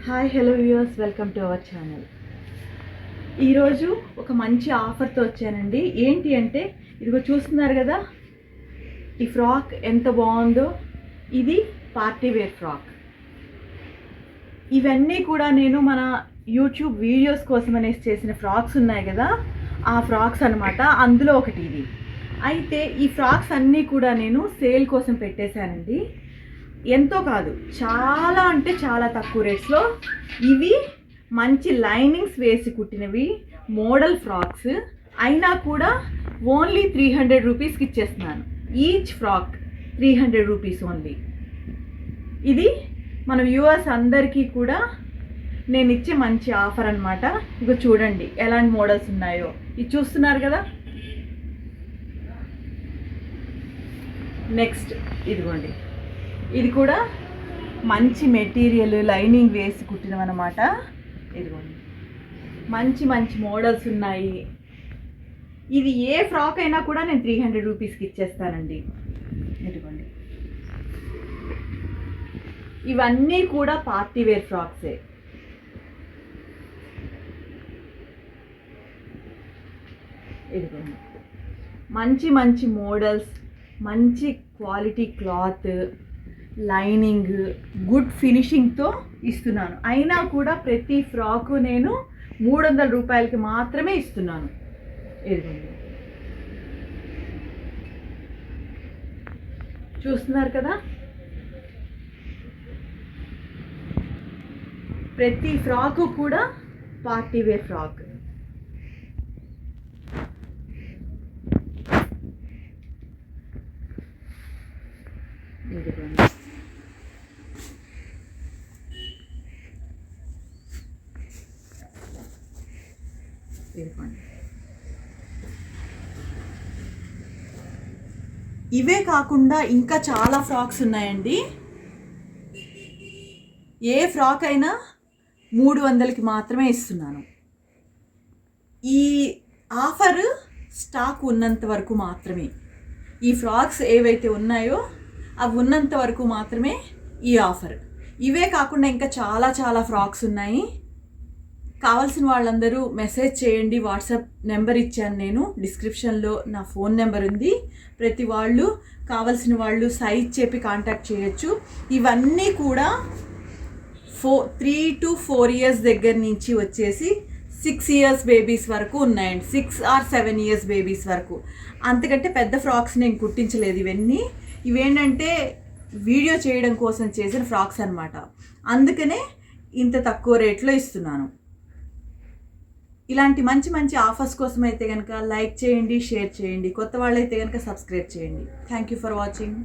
Hi hello viewers, welcome to our channel. ఈరోజు ఒక మంచి ఆఫర్తో వచ్చానండి. ఏంటి అంటే ఇదిగో చూస్తున్నారు కదా, ఈ ఫ్రాక్ ఎంత బాగుందో. ఇది పార్టీ వేర్ ఫ్రాక్. ఇవన్నీ కూడా నేను మన యూట్యూబ్ వీడియోస్ కోసం అనేసి చేసిన ఫ్రాక్స్ ఉన్నాయి కదా, ఆ ఫ్రాక్స్ అనమాట. అందులో ఒకటి ఇది. అయితే ఈ ఫ్రాక్స్ అన్నీ కూడా నేను సేల్ కోసం పెట్టేశానండి. ఎంతో కాదు, చాలా అంటే చాలా తక్కువ రేట్స్లో ఇవి మంచి లైనింగ్స్ వేసి కుట్టినవి మోడల్ ఫ్రాక్స్ అయినా కూడా ఓన్లీ 300 రూపీస్కి ఇచ్చేస్తున్నాను. Each frock 300 rupees only. ఇది మన వ్యూవర్స్ అందరికీ కూడా నేను ఇచ్చే మంచి ఆఫర్ అనమాట. ఇక చూడండి ఎలాంటి మోడల్స్ ఉన్నాయో. ఇది చూస్తున్నారు కదా. నెక్స్ట్ ఇదిగోండి, ఇది కూడా మంచి మెటీరియల్ లైనింగ్ వేసి కుట్టినవన్నమాట. ఇదిగోండి మంచి మంచి మోడల్స్ ఉన్నాయి. ఇది ఏ ఫ్రాక్ అయినా కూడా నేను 300 రూపీస్కి ఇచ్చేస్తానండి. ఇదిగోండి, ఇవన్నీ కూడా పార్టీ వేర్ ఫ్రాక్సే. ఇదిగోండి మంచి మంచి మోడల్స్, మంచి క్వాలిటీ క్లాత్, లైనింగ్, గుడ్ ఫినిషింగ్తో ఇస్తున్నాను. అయినా కూడా ప్రతి ఫ్రాకు నేను 300 రూపాయలకి మాత్రమే ఇస్తున్నాను. ఇదిగోండి చూస్తున్నారు కదా, ప్రతి ఫ్రాకు కూడా పార్టీ వేర్ ఫ్రాక్. ఇదిగోండి ఇవే కాకుండా ఇంకా చాలా ఫ్రాక్స్ ఉన్నాయండి. ఏ ఫ్రాక్ అయినా 300కి మాత్రమే ఇస్తున్నాను. ఈ ఆఫర్ స్టాక్ ఉన్నంత వరకు మాత్రమే. ఈ ఫ్రాక్స్ ఏవైతే ఉన్నాయో అవి ఉన్నంత వరకు మాత్రమే ఈ ఆఫర్. ఇవే కాకుండా ఇంకా చాలా చాలా ఫ్రాక్స్ ఉన్నాయి. కావాల్సిన వాళ్ళందరూ మెసేజ్ చేయండి. వాట్సాప్ నెంబర్ ఇచ్చాను నేను, డిస్క్రిప్షన్లో నా ఫోన్ నెంబర్ ఉంది. ప్రతి వాళ్ళు కావాల్సిన వాళ్ళు సైజ్ చెప్పి కాంటాక్ట్ చేయొచ్చు. ఇవన్నీ కూడా 3 to 4 ఇయర్స్ దగ్గర నుంచి వచ్చేసి 6 ఇయర్స్ బేబీస్ వరకు ఉన్నాయండి. 6 or 7 ఇయర్స్ బేబీస్ వరకు. అంతకంటే పెద్ద ఫ్రాక్స్ నేను కుట్టించలేదు. ఇవేంటంటే వీడియో చేయడం కోసం చేసిన ఫ్రాక్స్ అనమాట. అందుకనే ఇంత తక్కువ రేట్లో ఇస్తున్నాను. ఇలాంటి మంచి మంచి ఆఫర్స్ కోసం అయితే కనుక లైక్ చేయండి, షేర్ చేయండి. కొత్త వాళ్ళైతే కనుక సబ్స్క్రైబ్ చేయండి. Thank you for watching.